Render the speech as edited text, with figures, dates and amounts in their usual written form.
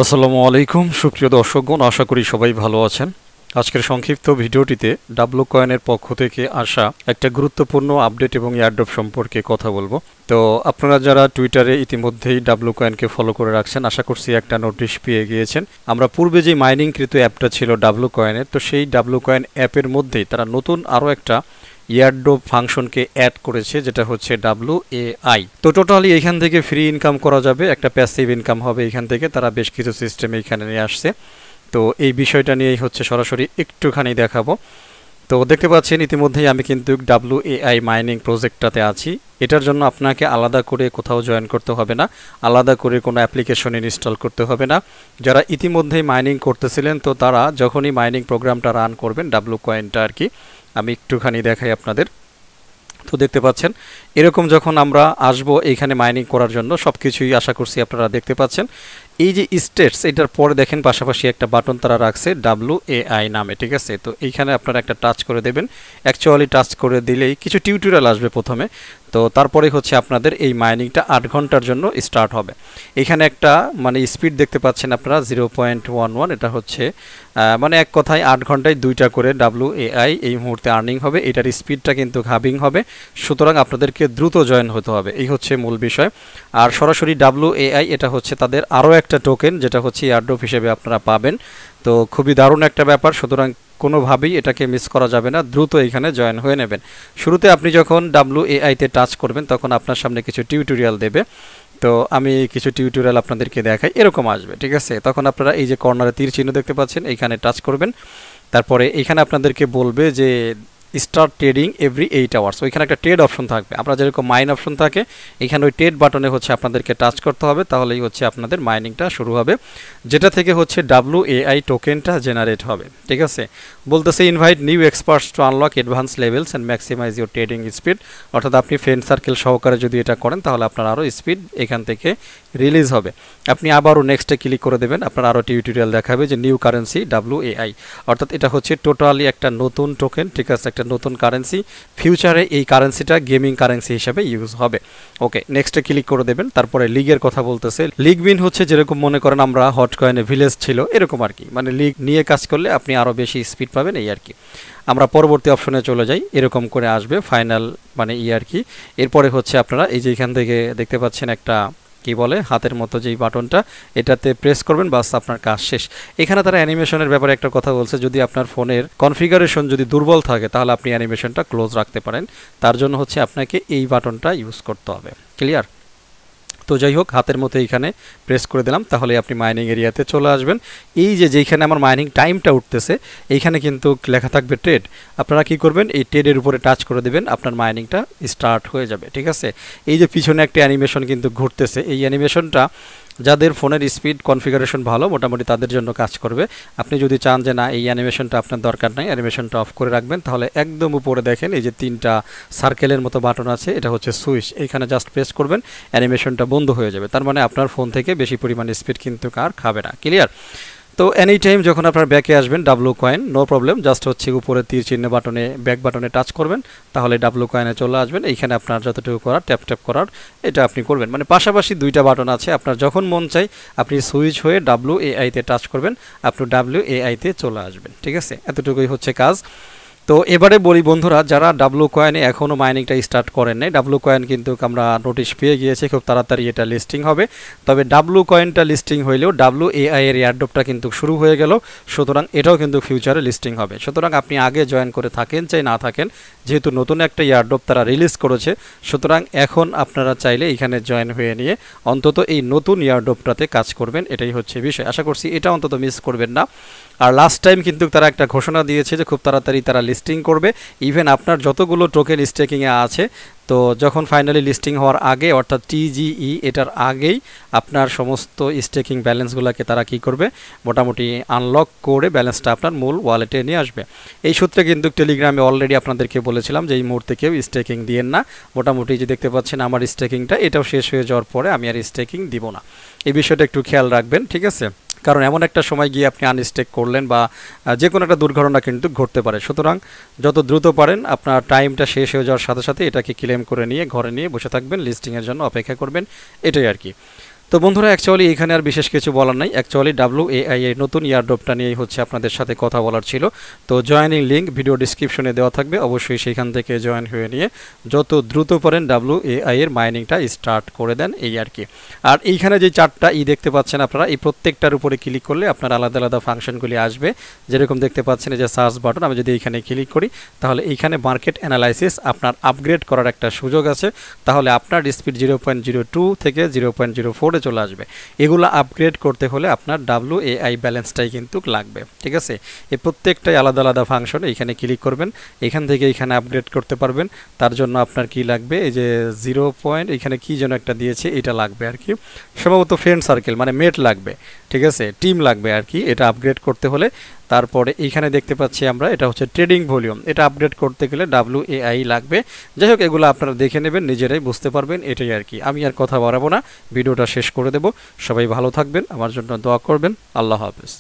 আসসালামু আলাইকুম সুপ্রিয় দর্শকগণ, আশা করি সবাই ভালো আছেন। আজকের সংক্ষিপ্ত ভিডিওটিতে ডাব্লু কয়েনের পক্ষ থেকে আসা একটা গুরুত্বপূর্ণ আপডেট এবং এয়ারড্রপ সম্পর্কে কথা বলবো। তো আপনারা যারা টুইটারে ইতিমধ্যেই ডাব্লু কয়েনকে ফলো করে রাখছেন, আশা করছি একটা নোটিশ পেয়ে গিয়েছেন। আমরা পূর্বে যে মাইনিংকৃত অ্যাপটা ছিল ডাব্লু কয়েনের, তো সেই ডাব্লু কয়েন অ্যাপের মধ্যেই তারা নতুন আরও একটা ইয়ারড্রপ ফাংশনকে অ্যাড করেছে, যেটা হচ্ছে WAI। তো টোটালি এখান থেকে ফ্রি ইনকাম করা যাবে, একটা প্যাসিভ ইনকাম হবে এখান থেকে। তারা বেশ কিছু সিস্টেম এখানে নিয়ে আসছে, তো এই বিষয়টা নিয়েই হচ্ছে সরাসরি একটুখানি দেখাবো। তো দেখতে পাচ্ছেন ইতিমধ্যেই আমি কিন্তু WAI মাইনিং প্রজেক্টটাতে আছি। এটার জন্য আপনাকে আলাদা করে কোথাও জয়েন করতে হবে না, আলাদা করে কোনো অ্যাপ্লিকেশন ইনস্টল করতে হবে না। যারা ইতিমধ্যেই মাইনিং করতেছিলেন, তো তারা যখনই মাইনিং প্রোগ্রামটা রান করবেন ডাব্লু কয়েনটা আর কি, আমি একটুখানি দেখাই আপনাদের। তো দেখতে পাচ্ছেন এরকম যখন আমরা আসবো এইখানে মাইনিং করার জন্য, সব কিছুই আশা করছি আপনারা দেখতে পাচ্ছেন। এই যে স্টেটস, এটার পরে দেখেন পাশাপাশি একটা বাটন তারা রাখছে WAI নামে, ঠিক আছে। তো এইখানে আপনারা একটা টাচ করে দেবেন। অ্যাকচুয়ালি টাচ করে দিলেই কিছু টিউটোরিয়াল আসবে প্রথমে, তো তারপরে হচ্ছে আপনাদের এই মাইনিংটা 8 ঘন্টার জন্য স্টার্ট হবে। এখানে একটা মানে স্পিড দেখতে পাচ্ছেন আপনারা 0.11, এটা হচ্ছে মানে এক কথায় 8 ঘন্টায় 2টা করে WAI এই মুহূর্তে আর্নিং হবে। এটার স্পিডটা কিন্তু হাবিং হবে, সুতরাং আপনাদেরকে দ্রুত জয়েন হতে হবে, এই হচ্ছে মূল বিষয়। আর সরাসরি WAI এটা হচ্ছে তাদের আরও একটা টোকেন, যেটা হচ্ছে এয়ারড্রপ হিসেবে আপনারা পাবেন। তো খুবই দারুণ একটা ব্যাপার, সুতরাং কোনোভাবেই এটাকে মিস করা যাবে না, দ্রুত এখানে জয়েন হয়ে নেবেন। শুরুতে আপনি যখন WAI-তে টাচ করবেন তখন আপনার সামনে কিছু টিউটোরিয়াল দেবে। তো আমি কিছু টিউটোরিয়াল আপনাদেরকে দেখাই, এরকম আসবে, ঠিক আছে। তখন আপনারা এই যে কর্নারে তীর চিহ্ন দেখতে পাচ্ছেন, এইখানে টাচ করবেন। তারপরে এইখানে আপনাদেরকে বলবে যে স্টার্ট ট্রেডিং এভরি 8 আওয়ার্স। ওইখানে একটা ট্রেড অপশন থাকবে, আপনার যেরকম মাইন অপশন থাকে, এখানে ওই ট্রেড বাটনে হচ্ছে আপনাদেরকে টাচ করতে হবে, তাহলেই হচ্ছে আপনাদের মাইনিংটা শুরু হবে, যেটা থেকে হচ্ছে WAI টোকেনটা জেনারেট হবে, ঠিক আছে। বলতেছে invite new experts to unlock advance levels and maximise your trading speed. অর্থাৎ আপনি ফ্রেন্ড সার্কেল সহকারে যদি এটা করেন, তাহলে আপনার আরও স্পিড এখান থেকে রিলিজ হবে। আপনি আবারও নেক্সটে ক্লিক করে দেবেন, আপনার আরও টিউটোরিয়াল দেখাবে যে নিউ কারেন্সি WAI, অর্থাৎ এটা হচ্ছে টোটালি একটা নতুন টোকেন, ঠিক আছে, একটা নতুন কারেন্সি। ফিউচারে এই কারেন্সিটা গেমিং কারেন্সি হিসেবে ইউজ হবে। ওকে, নেক্সটে ক্লিক করে দেবেন। তারপরে লিগের কথা বলতেছে, লিগ বিন হচ্ছে যেরকম মনে করেন আমরা হট কয়েনে ভিলেজ ছিল এরকম আর কি, মানে লিগ নিয়ে কাজ করলে আপনি আরও বেশি স্পিড পাবেন, এই আর কি। আমরা পরবর্তী অপশনে চলে যাই, এরকম করে আসবে ফাইনাল মানে আর কি। এরপরে হচ্ছে আপনারা এই যে এখান থেকে দেখতে পাচ্ছেন একটা কি বলে হাতের মতো যেই বাটনটা, এটাতে প্রেস করবেন, বাস আপনার কাজ শেষ। এখানে তারা অ্যানিমেশনের ব্যাপারে একটা কথা বলছে, যদি আপনার ফোনের কনফিগারেশন যদি দুর্বল থাকে তাহলে আপনি অ্যানিমেশনটা ক্লোজ রাখতে পারেন, তার জন্য হচ্ছে আপনাকে এই বাটনটা ইউজ করতে হবে। ক্লিয়ার? তো যাই হোক, হাতের মতো এইখানে প্রেস করে দিলাম, তাহলে আপনি মাইনিং এরিয়াতে চলে আসবেন। এই যে যেখানে আমার মাইনিং টাইমটা উঠতেছে, এইখানে কিন্তু লেখা থাকবে ট্রেড। আপনারা কি করবেন, এই ট্রেডের উপরে টাচ করে দেবেন, আপনার মাইনিংটা স্টার্ট হয়ে যাবে, ঠিক আছে। এই যে পিছনে একটা অ্যানিমেশন কিন্তু ঘুরতেছে, এই অ্যানিমেশনটা যাদের ফোনের স্পিড কনফিগারেশন ভালো মোটামুটি তাদের জন্য কাজ করবে। আপনি যদি চান যে না এই অ্যানিমেশনটা আপনার দরকার নাই, অ্যানিমেশনটা অফ করে রাখবেন, তাহলে একদম উপরে দেখেন এই যে 3টা সার্কেলের মতো বাটন আছে, এটা হচ্ছে সুইচ, এইখানে জাস্ট প্রেস করবেন, অ্যানিমেশনটা বন্ধ হয়ে যাবে। তার মানে আপনার ফোন থেকে বেশি পরিমাণে স্পিড কিন্তু কার খাবে না। ক্লিয়ার? তো এনি টাইম যখন আপনার ব্যাকে আসবেন W coin, no problem, just হচ্ছে উপরে তীর চিহ্ন বাটনে ব্যাক বাটনে টাচ করবেন, তাহলে ডাব্লু কয়েনে চলে আসবেন। এইখানে আপনার যতটুকু করার ট্যাপ ট্যাপ করার এটা আপনি করবেন, মানে পাশাপাশি 2টা বাটন আছে, আপনার যখন মন চাই আপনি সুইচ হয়ে WAI-তে টাচ করবেন, আপনি WAI-তে চলে আসবেন, ঠিক আছে। এতটুকুই হচ্ছে কাজ। তো এবারে বলি বন্ধুরা, যারা ডাব্লু কয়েনে এখনও মাইনিংটা স্টার্ট করেন নাই, ডাব্লু কয়েন কিন্তু আমরা নোটিশ পেয়ে গিয়েছি, খুব তাড়াতাড়ি এটা লিস্টিং হবে। তবে ডাব্লু কয়েনটা লিস্টিং হইলেও WAI এর এয়ারড্রপটা কিন্তু শুরু হয়ে গেল, সুতরাং এটাও কিন্তু ফিউচারে লিস্টিং হবে। সুতরাং আপনি আগে জয়েন করে থাকেন চাই না থাকেন, যেহেতু নতুন একটা এয়ারড্রপ তারা রিলিজ করেছে, সুতরাং এখন আপনারা চাইলে এখানে জয়েন হয়ে নিয়ে অন্তত এই নতুন এয়ারড্রপটাতে কাজ করবেন, এটাই হচ্ছে বিষয়। আশা করছি এটা অন্তত মিস করবেন না। আর লাস্ট টাইম কিন্তু তারা একটা ঘোষণা দিয়েছে যে খুব তাড়াতাড়ি তারা লিস্টিং করবে, ইভেন আপনার যতগুলো টোকেন স্টেকিংয়ে আছে, তো যখন ফাইনালি লিস্টিং হওয়ার আগে অর্থাৎ TGE এটার আগেই আপনার সমস্ত স্টেকিং ব্যালেন্সগুলোকে তারা কি করবে, মোটামুটি আনলক করে ব্যালেন্সটা আপনার মূল ওয়ালেটে নিয়ে আসবে। এই সূত্রে কিন্তু টেলিগ্রামে অলরেডি আপনাদেরকে বলেছিলাম যে এই মুহূর্তে কেউ স্টেকিং দিয়েন না। মোটামুটি যে দেখতে পাচ্ছেন আমার স্টেকিংটা এটাও শেষ হয়ে যাওয়ার পরে আমি আর স্টেকিং দিব না, এই বিষয়টা একটু খেয়াল রাখবেন, ঠিক আছে। কারণ এমন একটা সময় গিয়ে আপনি আনস্টেক করলেন বা যে কোনো একটা দুর্ঘটনা কিন্তু ঘটতে পারে। সুতরাং যত দ্রুত পারেন আপনার টাইমটা শেষ হয়ে যাওয়ার সাথে সাথে এটাকে ক্লেম করে নিয়ে ঘরে নিয়ে বসে থাকবেন, লিস্টিংয়ের জন্য অপেক্ষা করবেন, এটাই আর কি। তো বন্ধুরা অ্যাকচুয়ালি এখানে আর বিশেষ কিছু বলার নাই। অ্যাকচুয়ালি WAI এর নতুন ইয়ারড্রপটা নিয়েই হচ্ছে আপনাদের সাথে কথা বলার ছিল। তো জয়েনিং লিঙ্ক ভিডিও ডিসক্রিপশনে দেওয়া থাকবে, অবশ্যই সেখান থেকে জয়েন হয়ে নিয়ে যত দ্রুত পারেন WAI এর মাইনিংটা স্টার্ট করে দেন, এই আর কি। আর এইখানে যে চারটা দেখতে পাচ্ছেন আপনারা, এই প্রত্যেকটার উপরে ক্লিক করলে আপনার আলাদা আলাদা ফাংশনগুলি আসবে। যেরকম দেখতে পাচ্ছেন এই যে সার্চ বাটন, আমি যদি এইখানে ক্লিক করি তাহলে এইখানে মার্কেট অ্যানালাইসিস আপনার আপগ্রেড করার একটা সুযোগ আছে। তাহলে আপনার স্পিড 0.02 থেকে 0.04 চলে আসবে। এগুলো আপগ্রেড করতে হলে আপনার WAI ব্যালেন্সটাই কিন্তু লাগবে, ঠিক আছে। এই প্রত্যেকটাই আলাদা আলাদা ফাংশন, এখানে ক্লিক করবেন, এখান থেকে এখানে আপগ্রেড করতে পারবেন। তার জন্য আপনার কি লাগবে, এই যে 0 এখানে কি যেন একটা দিয়েছে, এটা লাগবে আর কি, সম্ভবত ফ্রেন্ড সার্কেল মানে মেট লাগবে, ঠিক আছে, টিম লাগবে আর কি, এটা আপগ্রেড করতে হলে। তারপরে এইখানে দেখতে পাচ্ছি আমরা, এটা হচ্ছে ট্রেডিং ভলিউম, এটা আপডেট করতে গেলে WAI লাগবে। যাই হোক, এগুলো আপনারা দেখে নেবেন, নিজেরাই বুঝতে পারবেন, এটাই আর কি। আমি আর কথা বাড়াবো না, ভিডিওটা শেষ করে দেব। সবাই ভালো থাকবেন, আমার জন্য দোয়া করবেন। আল্লাহ হাফেজ।